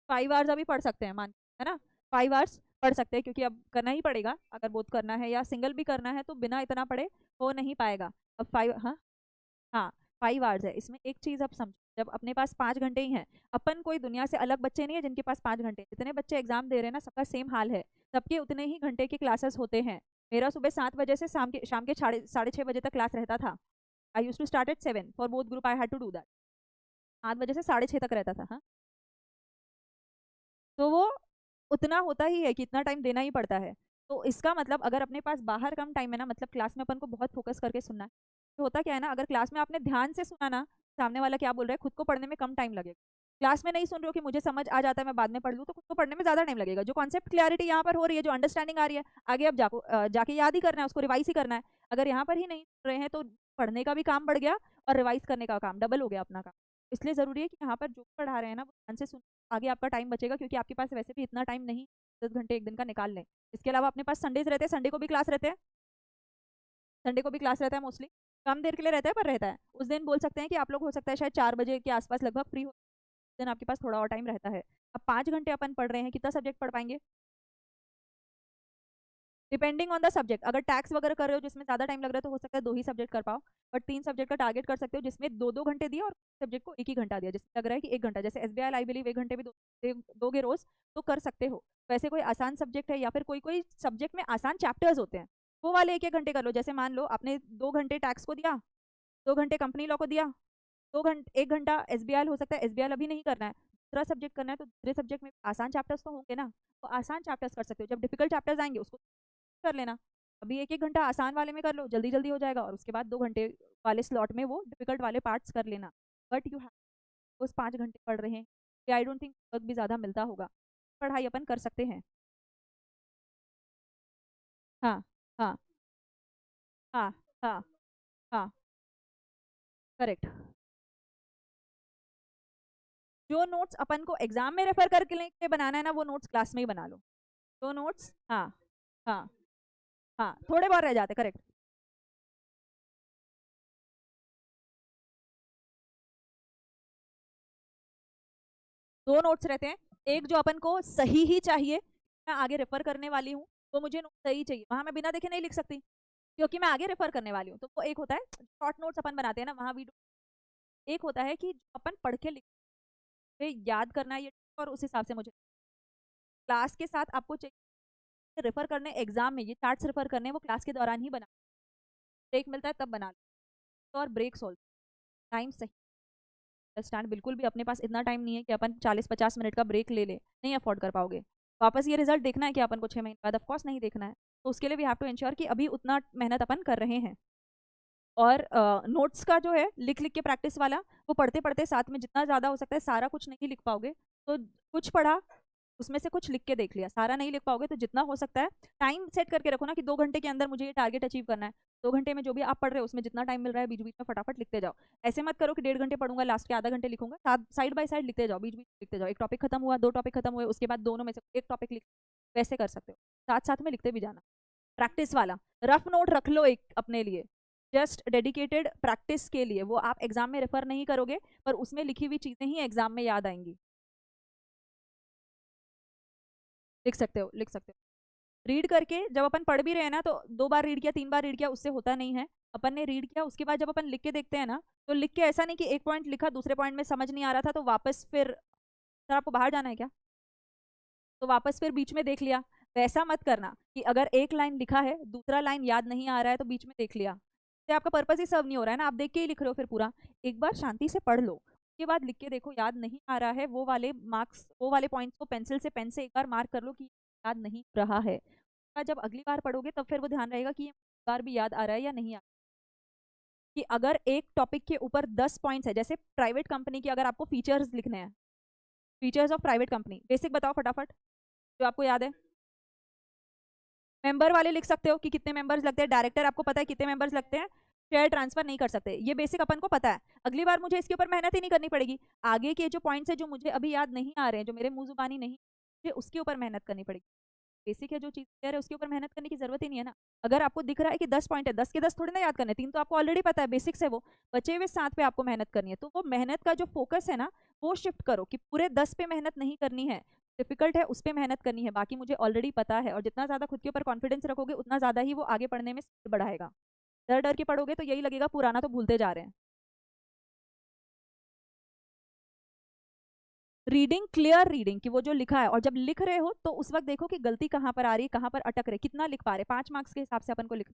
5 आवर्स अभी पढ़ सकते हैं, मान, है ना? 5 आवर्स पढ़ सकते हैं, क्योंकि अब करना ही पड़ेगा, अगर बोथ करना है या सिंगल भी करना है तो बिना इतना पढ़े हो नहीं पाएगा। अब 5, हाँ, हाँ, 5 आवर्स है इसमें। एक चीज अब समझो, जब अपने पास 5 घंटे ही हैं, अपन कोई दुनिया से अलग बच्चे नहीं है जिनके पास 5 घंटे। जितने बच्चे एग्जाम दे रहे हैं ना, सबका सेम हाल है, सबके उतने ही घंटे के क्लासेस होते हैं। मेरा सुबह 7 बजे से शाम के 6:30 बजे तक क्लास रहता था। I use to start at 7 for both group, I had to do that. 7 बजे से 6:30 तक रहता था, हाँ। तो वो उतना होता ही है कि इतना टाइम देना ही पड़ता है। तो इसका मतलब अगर अपने पास बाहर कम टाइम है ना, मतलब क्लास में अपन को बहुत फोकस करके सुनना है, तो होता क्या है ना, अगर क्लास में आपने ध्यान से सुना ना, सामने वाला क्या बोल रहा है, खुद को पढ़ने में कम टाइम लगेगा। क्लास में नहीं सुन रहे हो कि मुझे समझ आ जाता है मैं बाद में पढ़ लूँ, तो खुद को पढ़ने में ज्यादा टाइम लगेगा। जो कॉन्सेप्ट क्लियरिटी यहाँ पर हो रही है, जो अंडरस्टैंडिंग आ रही है, आगे अब जाके याद ही करना है, उसको रिवाइज ही करना है। अगर यहाँ पर ही नहीं सुन रहे हैं तो पढ़ने का भी काम बढ़ गया, और रिवाइज करने का काम डबल हो गया अपना काम। इसलिए जरूरी है कि यहाँ पर जो पढ़ा रहे हैं ना वो ध्यान से सुन, आगे आपका टाइम बचेगा, क्योंकि आपके पास वैसे भी इतना टाइम नहीं, 10 घंटे एक दिन का निकाल लें। इसके अलावा अपने पास संडेज रहते हैं, संडे को भी क्लास रहते हैं, संडे को भी क्लास रहता है, मोस्टली कम देर के लिए रहता है पर रहता है। उस दिन बोल सकते हैं कि आप लोग हो सकता है शायद 4 बजे के आसपास लगभग फ्री हो, उस दिन आपके पास थोड़ा और टाइम रहता है। अब 5 घंटे अपन पढ़ रहे हैं, कितना सब्जेक्ट पढ़ पाएंगे? Depending on the subject. अगर टैक्स वगैरह कर रहे हो जिसमें ज्यादा टाइम लग रहा है तो हो सकता है 2 ही सब्जेक्ट कर पाओ, बट 3 सब्जेक्ट का टारगेट कर सकते हो जिसमें 2-2 घंटे दिए और सब्जेक्ट को 1 ही घंटा दिया, जिसमें लग रहा है कि 1 घंटा, जैसे SBI आई बिलीव 1 घंटे भी दोगे रोज तो कर सकते हो। वैसे कोई आसान सब्जेक्ट है या फिर कोई कोई सब्जेक्ट में आसान चैप्टर्स होते हैं, वो वाले 1-1 घंटे कर लो। जैसे मान लो आपने 2 घंटे टैक्स को दिया, 2 घंटे कंपनी लॉ को दिया, 1 घंटा SBI हो सकता है SBI अभी नहीं करना है, दूसरा सब्जेक्ट करना है, तो दूसरे सब्जेक्ट में आसान चैप्टर्स तो होंगे ना, तो आसान चैप्टर्स कर सकते हो। जब डिफिकल्ट चैप्टर्स आएंगे उसको कर लेना। अभी 1-1 घंटा आसान वाले में कर लो, जल्दी जल्दी हो जाएगा, और उसके बाद 2 घंटे वाले स्लॉट में वो डिफिकल्ट वाले पार्ट्स कर लेना। बट यू हैव उस 5 घंटे पढ़ रहे हैं, आई डोंट थिंक वक्त भी ज़्यादा मिलता होगा, पढ़ाई अपन कर सकते हैं। हाँ हाँ हाँ हाँ हाँ, करेक्ट। जो नोट्स अपन को एग्जाम में रेफर करके लिए बनाना है ना, वो नोट्स क्लास में ही बना लो। जो नोट्स, हाँ हाँ हाँ, थोड़े बहुत रह जाते, करेक्ट। 2 नोट्स रहते हैं, एक जो अपन को सही ही चाहिए, मैं आगे रेफर करने वाली हूँ, वो मुझे नोट सही चाहिए, वहां मैं बिना देखे नहीं लिख सकती क्योंकि मैं आगे रेफर करने वाली हूँ। तो वो एक होता है शॉर्ट नोट्स अपन बनाते हैं ना, वहां भी एक होता है कि अपन पढ़ के लिख याद करना है ये, और उस हिसाब से मुझे क्लास के साथ आपको चाहिए रेफर करने, एग्जाम में ये चार्ट्स रेफर करने वो क्लास के दौरान ही बना, ब्रेक मिलता है तब बना लो, और ब्रेक सॉल्व टाइम सही स्टैंड। बिल्कुल भी अपने पास इतना टाइम नहीं है कि अपन 40-50 मिनट का ब्रेक ले ले, नहीं अफोर्ड कर पाओगे। वापस ये रिजल्ट देखना है कि अपन को 6 महीने बाद, ऑफकोर्स नहीं देखना है, तो उसके लिए वी हैव टू इंश्योर कि अभी उतना मेहनत अपन कर रहे हैं। और नोट्स का जो है लिख लिख के प्रैक्टिस वाला, वो पढ़ते पढ़ते साथ में जितना ज़्यादा हो सकता है, सारा कुछ नहीं लिख पाओगे तो कुछ पढ़ा उसमें से कुछ लिख के देख लिया, सारा नहीं लिख पाओगे तो जितना हो सकता है टाइम सेट करके रखो ना कि 2 घंटे के अंदर मुझे ये टारगेट अचीव करना है। 2 घंटे में जो भी आप पढ़ रहे हो उसमें जितना टाइम मिल रहा है बीच बीच में फटाफट लिखते जाओ। ऐसे मत करो कि 1.5 घंटे पढ़ूंगा लास्ट के आधा घंटे लिखूंगा, साइड बाय साइड लिखते जाओ, बीच बीच लिखते जाओ, एक टॉपिक खत्म हुआ, 2 टॉपिक खत्म हुए, उसके बाद दोनों में से एक टॉपिक लिख, वैसे कर सकते हो, साथ साथ में लिखते भी जाना। प्रैक्टिस वाला रफ नोट रख लो एक अपने लिए, जस्ट डेडिकेटेड प्रैक्टिस के लिए, वो आप एग्जाम में रेफर नहीं करोगे पर उसमें लिखी हुई चीजें ही एग्जाम में याद आएंगी। लिख सकते हो, लिख सकते हो। रीड करके जब अपन पढ़ भी रहे हैं ना, तो 2 बार रीड किया 3 बार रीड किया उससे होता नहीं है। अपन ने रीड किया उसके बाद जब अपन लिख के देखते हैं ना, तो लिख के ऐसा नहीं कि एक पॉइंट लिखा दूसरे पॉइंट में समझ नहीं आ रहा था तो वापस फिर, सर आपको बाहर जाना है क्या, तो वापस फिर बीच में देख लिया। वैसा मत करना कि अगर एक लाइन लिखा है दूसरा लाइन याद नहीं आ रहा है तो बीच में देख लिया, तो आपका पर्पस ही सर्व नहीं हो रहा है ना, आप देख के ही लिख रहे हो फिर पूरा। एक बार शांति से पढ़ लो, उसके बाद लिख के देखो, याद नहीं आ रहा है वो वाले मार्क्स, वो वाले पॉइंट्स को पेंसिल से पेन से एक बार मार्क कर लो कि याद नहीं रहा है। जब अगली बार पढ़ोगे तब फिर वो ध्यान रहेगा कि ये बार भी याद आ रहा है या नहीं आ रहा। कि अगर एक टॉपिक के ऊपर 10 पॉइंट्स है, जैसे प्राइवेट कंपनी की अगर आपको फीचर्स लिखने हैं, features of private company, basic बताओ फटाफट जो आपको याद है। मेंबर वाले लिख सकते हो कि कितने मेंबर्स लगते हैं, डायरेक्टर आपको पता है कितने मेंबर्स लगते हैं, शेयर ट्रांसफर नहीं कर सकते, ये बेसिक अपन को पता है। अगली बार मुझे इसके ऊपर मेहनत ही नहीं करनी पड़ेगी। आगे के जो पॉइंट्स है जो मुझे अभी याद नहीं आ रहे हैं, जो मेरे मुंह जुबानी नहीं, मुझे उसके ऊपर मेहनत करनी पड़ेगी। बेसिक है जो चीज क्लियर है उसके ऊपर मेहनत करने की जरूरत ही नहीं है ना। अगर आपको दिख रहा है कि 10 पॉइंट है, 10 के 10 थोड़ी ना याद करने, 3 तो आपको ऑलरेडी पता है, बेसिक्स है वो, बचे हुए 7 पे आपको मेहनत करनी है। तो वो मेहनत का जो फोकस है ना, वो शिफ्ट करो कि पूरे 10 पे मेहनत नहीं करनी है, डिफिकल्ट है उस पर मेहनत करनी है, बाकी मुझे ऑलरेडी पता है। और जितना ज्यादा खुद के ऊपर कॉन्फिडेंस रखोगे उतना ज्यादा ही वो आगे पढ़ने में स्पीड बढ़ाएगा। डर डर के पढ़ोगे तो यही लगेगा पुराना तो भूलते जा रहे हैं। रीडिंग, क्लियर रीडिंग कि वो जो लिखा है, और जब लिख रहे हो तो उस वक्त देखो कि गलती कहाँ पर आ रही है, कहाँ पर अटक रहे, कितना लिख पा रहे, 5 मार्क्स के हिसाब से अपन को लिख,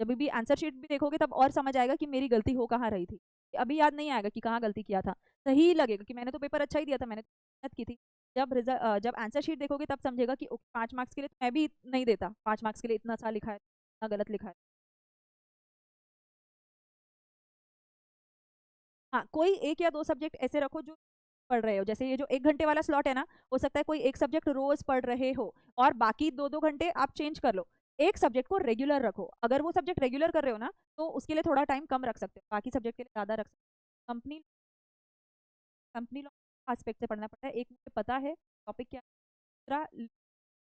जब भी आंसर शीट भी देखोगे तब और समझ आएगा कि मेरी गलती हो कहाँ रही थी। अभी याद नहीं आएगा कि कहाँ गलती किया था, सही लगेगा कि मैंने तो पेपर अच्छा ही दिया था, मैंने तो मेहनत की थी। जब रिजल्ट, जब आंसर शीट देखोगे तब समझेगा कि 5 मार्क्स के लिए तो मैं भी नहीं देता, 5 मार्क्स के लिए इतना सा लिखा है, इतना गलत लिखा है। हाँ, कोई 1 या 2 सब्जेक्ट ऐसे रखो जो पढ़ रहे हो, जैसे ये जो 1 घंटे वाला स्लॉट है ना, हो सकता है कोई एक सब्जेक्ट रोज पढ़ रहे हो और बाकी 2-2 घंटे आप चेंज कर लो। एक सब्जेक्ट को रेगुलर रखो, अगर वो सब्जेक्ट रेगुलर कर रहे हो ना तो उसके लिए थोड़ा टाइम कम रख सकते हो, बाकी सब्जेक्ट के लिए ज़्यादा रख सकते हो। कंपनी कंपनी लॉ एस्पेक्ट से पढ़ना पड़ता है, एक मुझे पता है टॉपिक क्या है, दूसरा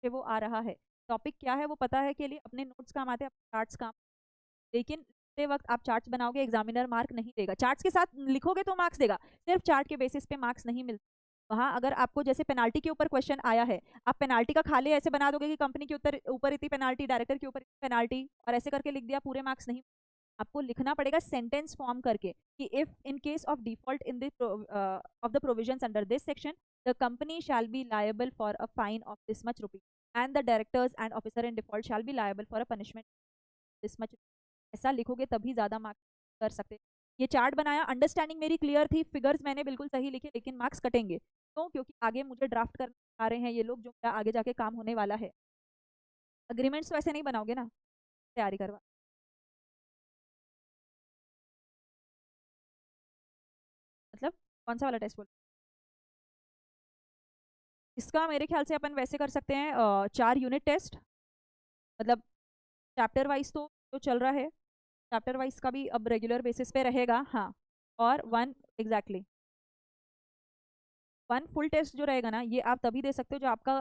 से वो आ रहा है, टॉपिक क्या है वो पता है के लिए अपने नोट्स काम आते हैं, चार्ट्स काम, लेकिन लिखते वक्त आप चार्ट्स बनाओगे एग्जामिनर मार्क नहीं देगा, चार्ट्स के साथ लिखोगे तो मार्क्स देगा, सिर्फ चार्ट के बेसिस पे मार्क्स नहीं मिलते। वहाँ अगर आपको जैसे पेनाल्टी के ऊपर क्वेश्चन आया है, आप पेनाल्टी का खाली ऐसे बना दोगे कि कंपनी के ऊपर इतनी पेनाल्टी, डायरेक्टर के ऊपर पेनाल्टी, और ऐसे करके लिख दिया, पूरे मार्क्स नहीं। आपको लिखना पड़ेगा सेंटेंस फॉर्म करके कि if in case of default in the of the provisions under this section the company shall be liable for a fine of this much rupees and the directors and officer in default shall be liable for a punishment this much. ऐसा लिखोगे तभी ज्यादा मार्क्स कर सकते। ये चार्ट बनाया, अंडरस्टैंडिंग मेरी क्लियर थी, फिगर्स मैंने बिल्कुल सही लिखे, लेकिन मार्क्स कटेंगे क्यों? क्योंकि आगे मुझे ड्राफ्ट करने आ रहे हैं ये लोग, जो मेरा आगे जाके काम होने वाला है। अग्रीमेंट्स तो ऐसे नहीं बनाओगे ना, तैयारी करवा। मतलब कौन सा वाला टेस्ट बोल? इसका मेरे ख्याल से अपन वैसे कर सकते हैं, 4 यूनिट टेस्ट, मतलब चैप्टर वाइज तो चल रहा है, चैप्टर वाइज का भी अब रेगुलर बेसिस पे रहेगा। हाँ, और 1 एग्जैक्टली 1 फुल टेस्ट जो रहेगा ना, ये आप तभी दे सकते हो जो आपका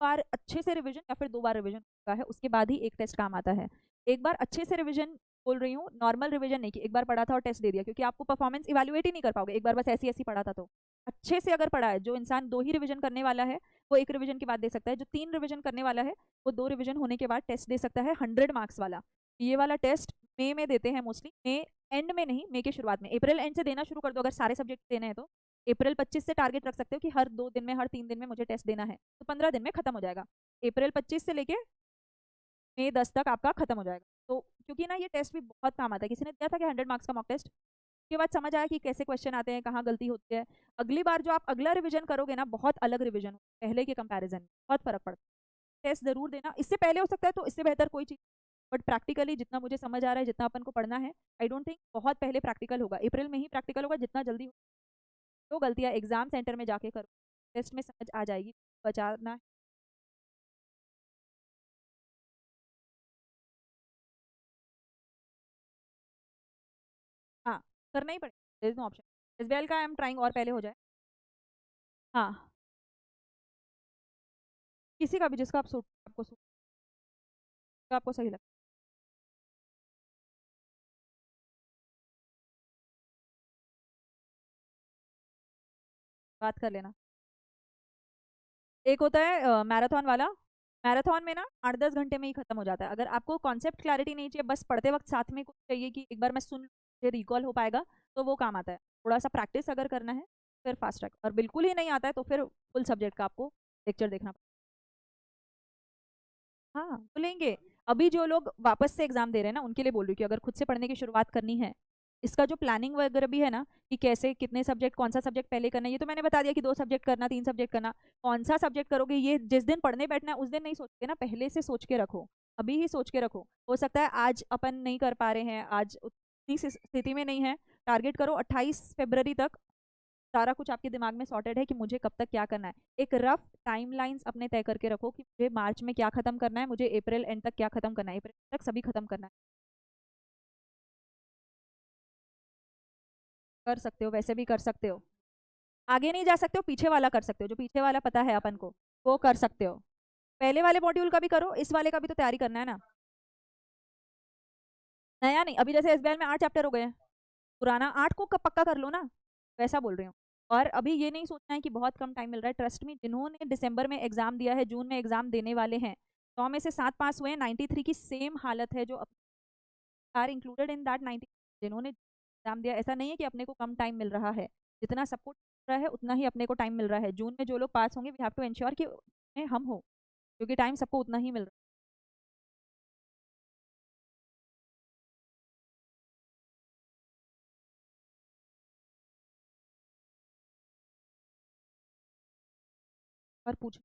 बार अच्छे से रिवीजन या फिर 2 बार रिवीजन का है, उसके बाद ही एक टेस्ट काम आता है। एक बार अच्छे से रिवीजन बोल रही हूँ, नॉर्मल रिवीजन नहीं कि एक बार पढ़ा था और टेस्ट दे दिया, क्योंकि आपको परफॉर्मेंस इवैल्यूएट ही नहीं कर पाओगे एक बार बस ऐसी ऐसी पढ़ा था तो। अच्छे से अगर पढ़ा है, जो इंसान 2 ही रिवीजन करने वाला है वो 1 रिवीजन के बाद दे सकता है, जो 3 रिवीजन करने वाला है वो 2 रिवीजन होने के बाद टेस्ट दे सकता है 100 मार्क्स वाला। ये वाला टेस्ट मई में देते हैं मोस्टली, मई एंड में नहीं, मई के शुरुआत में, अप्रैल एंड से देना शुरू कर दो अगर सारे सब्जेक्ट देने हैं तो। अप्रैल 25 से टारगेट रख सकते हो कि हर 2 दिन में, हर 3 दिन में मुझे टेस्ट देना है, तो 15 दिन में खत्म हो जाएगा। अप्रैल 25 से लेके मई 10 तक आपका खत्म हो जाएगा। तो क्योंकि ना ये टेस्ट भी बहुत काम आता है, किसी ने दिया था कि 100 मार्क्स का मॉक टेस्ट, के बाद समझ आया कि कैसे क्वेश्चन आते हैं, कहाँ गलती होती है। अगली बार जो आप अगला रिवीजन करोगे ना, बहुत अलग रिवीजन पहले के कंपैरिजन में, बहुत फर्क पड़ता है। टेस्ट जरूर देना, इससे पहले हो सकता है तो इससे बेहतर कोई चीज, बट प्रैक्टिकली जितना मुझे समझ आ रहा है, जितना अपन को पढ़ना है, आई डोंट थिंक बहुत पहले प्रैक्टिकल होगा, अप्रैल में ही प्रैक्टिकल होगा, जितना जल्दी हो। तो गलतियां एग्जाम सेंटर में जाके करो, टेस्ट में समझ आ जाएगी, बचाना। हाँ, करना ही पड़ेगा, there is no option. SBI का आई एम ट्राइंग और पहले हो जाए। हाँ, किसी का भी जिसका आप सूट, आपको सूट, आपको सही लगे बात कर लेना। एक होता है मैराथन वाला, मैराथन में ना 8-10 घंटे में ही खत्म हो जाता है। अगर आपको कॉन्सेप्ट क्लैरिटी नहीं चाहिए, बस पढ़ते वक्त साथ में कुछ चाहिए कि एक बार मैं सुन, मुझे रिकॉल हो पाएगा, तो वो काम आता है। थोड़ा सा प्रैक्टिस अगर करना है फिर फास्ट ट्रैक, और बिल्कुल ही नहीं आता है तो फिर फुल सब्जेक्ट का आपको लेक्चर देखना। हाँ, तो लेंगे। अभी जो लोग वापस से एग्जाम दे रहे हैं ना, उनके लिए बोल रही हूँ कि अगर खुद से पढ़ने की शुरुआत करनी है, इसका जो प्लानिंग वगैरह भी है ना, कि कैसे कितने सब्जेक्ट, कौन सा सब्जेक्ट पहले करना है, ये तो मैंने बता दिया कि 2 सब्जेक्ट करना, 3 सब्जेक्ट करना। कौन सा सब्जेक्ट करोगे ये जिस दिन पढ़ने बैठना है उस दिन नहीं सोचते ना, पहले से सोच के रखो, अभी ही सोच के रखो। हो सकता है आज अपन नहीं कर पा रहे हैं, आज उतनी स्थिति में नहीं है, टारगेट करो 28 फरवरी तक सारा कुछ आपके दिमाग में सॉर्टेड है कि मुझे कब तक क्या करना है। एक रफ टाइमलाइंस अपने तय करके रखो कि मुझे मार्च में क्या खत्म करना है, मुझे अप्रैल एंड तक क्या खत्म करना है, अप्रैल तक सभी खत्म करना है। कर सकते हो, वैसे भी कर सकते हो। आगे नहीं जा सकते हो, पीछे वाला कर सकते हो, जो पीछे वाला पता है अपन को, वो कर सकते हो। पहले वाले मॉड्यूल का भी करो, इस वाले का भी तो तैयारी करना है ना। नया नहीं, अभी जैसे एसबीआई में 8 चैप्टर हो गए हैं, पुराना 8 को पक्का कर लो ना, वैसा बोल रही हूँ। और अभी ये नहीं सोचना है कि बहुत कम टाइम मिल रहा है, ट्रस्ट में, जिन्होंने दिसंबर में एग्जाम दिया है, जून में एग्जाम देने वाले हैं, 100 में से 7 पास हुए हैं, 93 की सेम हालत है, जो आर इंक्लूडेड इन दैट 90, जिन्होंने एग्जाम दिया। ऐसा नहीं है कि अपने को कम टाइम मिल रहा है, जितना सबको मिल रहा है उतना ही अपने को टाइम मिल रहा है। जून में जो लोग पास होंगे, वी हैव टू इंश्योर कि उसमें हम हो, क्योंकि टाइम सबको उतना ही मिल रहा है। और पूछ,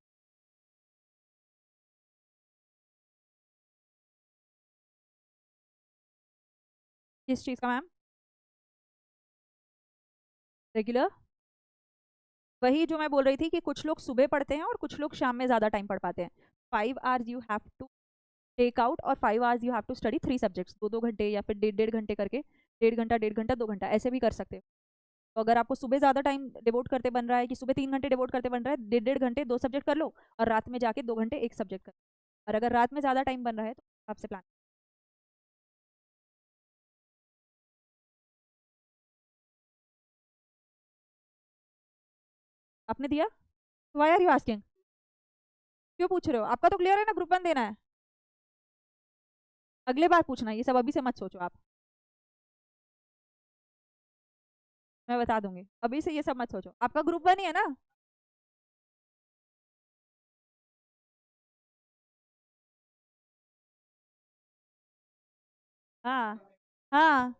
किस चीज़ का मैम? रेगुलर, वही जो मैं बोल रही थी कि कुछ लोग सुबह पढ़ते हैं और कुछ लोग शाम में ज़्यादा टाइम पढ़ पाते हैं। 5 hours you have to take out, और 5 hours you have to study 3 subjects, 2-2 घंटे या फिर 1.5-1.5 घंटे करके, 1.5 घंटा 1.5 घंटा 2 घंटा ऐसे भी कर सकते हो। तो अगर आपको सुबह ज़्यादा टाइम डिवोट करते बन रहा है, कि सुबह 3 घंटे डिवोट करते बन रहा है, 1.5-1.5 घंटे 2 सब्जेक्ट कर लो, और रात में जाके 2 घंटे एक सब्जेक्ट कर लो। और अगर रात में ज़्यादा टाइम बन रहा है तो आपसे प्लान। आपने दिया? Why are you asking? क्यों पूछ रहे हो? आपका तो क्लियर है ना, ग्रुप 1 देना है। अगले बार पूछना, ये सब अभी से मत सोचो आप, मैं बता दूंगी। अभी से ये सब मत सोचो, आपका ग्रुप 1 ही है ना। हाँ हाँ।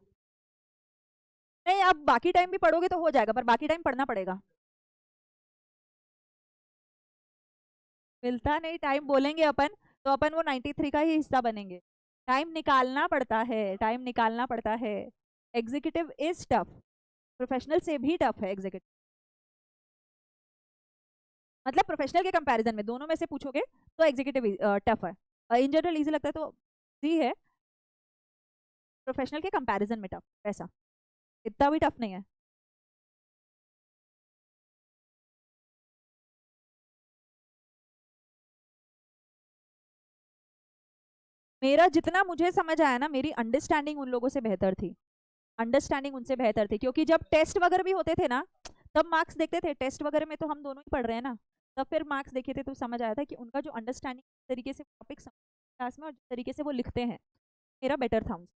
नहीं, आप बाकी टाइम भी पढ़ोगे तो हो जाएगा, पर बाकी टाइम पढ़ना पड़ेगा। मिलता नहीं टाइम बोलेंगे अपन, तो अपन वो 93 का ही हिस्सा बनेंगे। टाइम निकालना पड़ता है, टाइम निकालना पड़ता है। एग्जीक्यूटिव इज टफ, प्रोफेशनल से भी टफ है एग्जीक्यूटिव। मतलब प्रोफेशनल के कंपैरिजन में दोनों में से पूछोगे तो एग्जीक्यूटिव टफ है। इन जनरल इजी लगता है तो जी है, प्रोफेशनल के कंपैरिजन में टफ ऐसा, इतना भी टफ नहीं है। मेरा जितना मुझे समझ आया ना, मेरी अंडरस्टैंडिंग उन लोगों से बेहतर थी, अंडरस्टैंडिंग उनसे बेहतर थी, क्योंकि जब टेस्ट वगैरह भी होते थे ना, तब मार्क्स देखते थे। टेस्ट वगैरह में तो हम दोनों ही पढ़ रहे हैं ना, तब फिर मार्क्स देखे थे तो समझ आया था कि उनका जो अंडरस्टैंडिंग तरीके से टॉपिक क्लास में और जिस तरीके से वो लिखते हैं, मेरा बेटर था उनसे।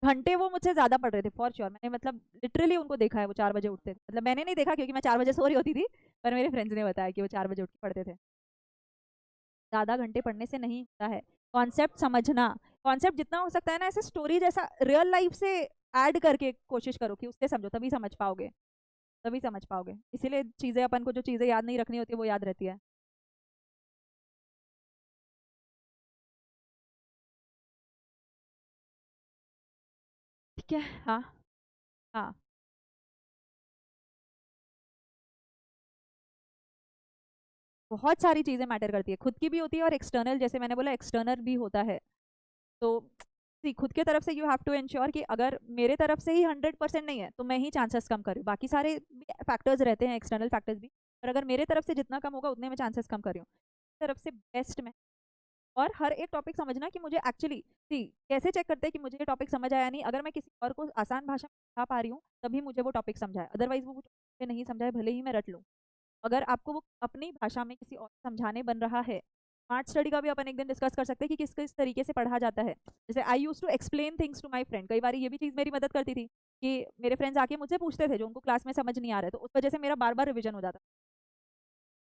घंटे वो मुझसे ज्यादा पढ़ रहे थे फॉर श्योर। मैंने मतलब लिटरली उनको देखा है, वो 4 बजे उठते थे। मतलब मैंने नहीं देखा क्योंकि मैं 4 बजे सो रही होती थी, पर मेरे फ्रेंड्स ने बताया कि वो 4 बजे उठ के पढ़ते थे। ज्यादा घंटे पढ़ने से नहीं होता है, कॉन्सेप्ट समझना। कॉन्सेप्ट जितना हो सकता है ना, ऐसे स्टोरी जैसा रियल लाइफ से ऐड करके कोशिश करो कि उससे समझो, तभी समझ पाओगे, तभी समझ पाओगे। इसीलिए चीजें, अपन को जो चीजें याद नहीं रखनी होती वो याद रहती है। ठीक है। हाँ हाँ। बहुत सारी चीजें मैटर करती है, खुद की भी होती है और एक्सटर्नल, जैसे मैंने बोला एक्सटर्नल भी होता है। तो see, खुद के तरफ से यू हैव टू इंश्योर कि अगर मेरे तरफ से ही 100% नहीं है तो मैं ही चांसेस कम करूँ। बाकी सारे फैक्टर्स रहते हैं, एक्सटर्नल फैक्टर्स भी, पर अगर मेरे तरफ से जितना कम होगा उतने में चांसेस कम कर रही हूँ तरफ से बेस्ट में। और हर एक टॉपिक समझना कि मुझे एक्चुअली सी कैसे चेक करते हैं कि मुझे ये टॉपिक समझ आया नहीं। अगर मैं किसी और को आसान भाषा में समझा पा रही हूँ तभी मुझे वो टॉपिक समझाए, अदरवाइज वो मुझे नहीं समझाए भले ही मैं रट लूँ। अगर आपको वो अपनी भाषा में किसी और को समझाने बन रहा है, स्मार्ट स्टडी का भी अपन एक दिन डिस्कस कर सकते हैं कि किस किस तरीके से पढ़ा जाता है। जैसे I use to explain things to my friend, कई बार ये भी चीज़ मेरी मदद करती थी कि मेरे फ्रेंड्स आके मुझसे पूछते थे जो उनको क्लास में समझ नहीं आ रहा है, तो उस वजह से मेरा बार बार रिविजन हो जाता।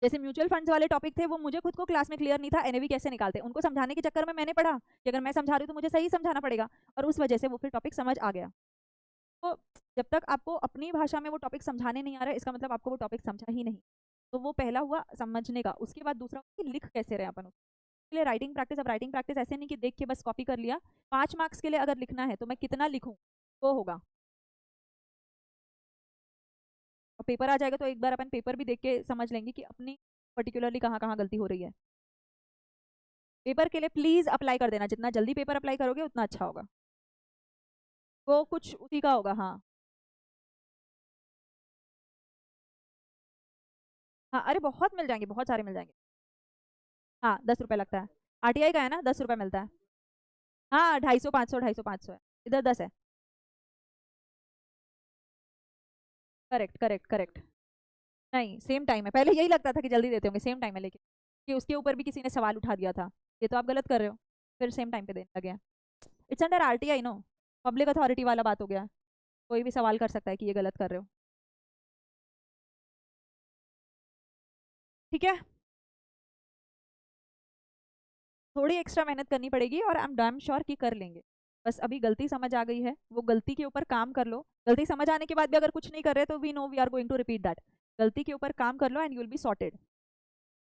जैसे म्यूचुअल फंड्स वाले टॉपिक थे, वो मुझे खुद को क्लास में क्लियर नहीं था एनएवी कैसे निकालते, उनको समझाने के चक्कर में मैंने पढ़ा कि अगर मैं समझा रही हूँ तो मुझे सही समझाना पड़ेगा, और उस वजह से वो फिर टॉपिक समझ आ गया। तो जब तक आपको अपनी भाषा में वो टॉपिक समझाने नहीं आ रहा है, इसका मतलब आपको वो टॉपिक समझा ही नहीं। तो वो पहला हुआ समझने का। उसके बाद दूसरा कि लिख कैसे रहे अपन उसके लिए राइटिंग प्रैक्टिस। अब राइटिंग प्रैक्टिस ऐसे नहीं कि देख के बस कॉपी कर लिया। 5 मार्क्स के लिए अगर लिखना है तो मैं कितना लिखूं वो होगा, और पेपर आ जाएगा तो एक बार अपन पेपर भी देख के समझ लेंगे कि अपनी पर्टिकुलरली कहाँ कहाँ गलती हो रही है। पेपर के लिए प्लीज अप्लाई कर देना, जितना जल्दी पेपर अप्लाई करोगे उतना अच्छा होगा। वो कुछ उसी का होगा, हाँ। हाँ अरे बहुत मिल जाएंगे, बहुत सारे मिल जाएंगे। हाँ 10 रुपये लगता है, आरटीआई का है ना, 10 रुपये मिलता है। हाँ 250, 500, 250, 500 है, इधर 10 है। Correct correct correct. नहीं सेम टाइम है, पहले यही लगता था कि जल्दी देते होंगे, सेम टाइम है, लेकिन कि उसके ऊपर भी किसी ने सवाल उठा दिया था, ये तो आप गलत कर रहे हो, फिर सेम टाइम पे देने लगे हैं। It's under RTI no, public authority वाला बात हो गया। कोई भी सवाल कर सकता है कि ये गलत कर रहे हो। ठीक है। थोड़ी एक्स्ट्रा मेहनत करनी पड़ेगी और आई एम डैम श्योर कि कर लेंगे। बस अभी गलती समझ आ गई है, वो गलती के ऊपर काम कर लो। गलती समझ आने के बाद भी अगर कुछ नहीं कर रहे तो we know we are going to repeat that. गलती के ऊपर काम कर लो and you will be sorted.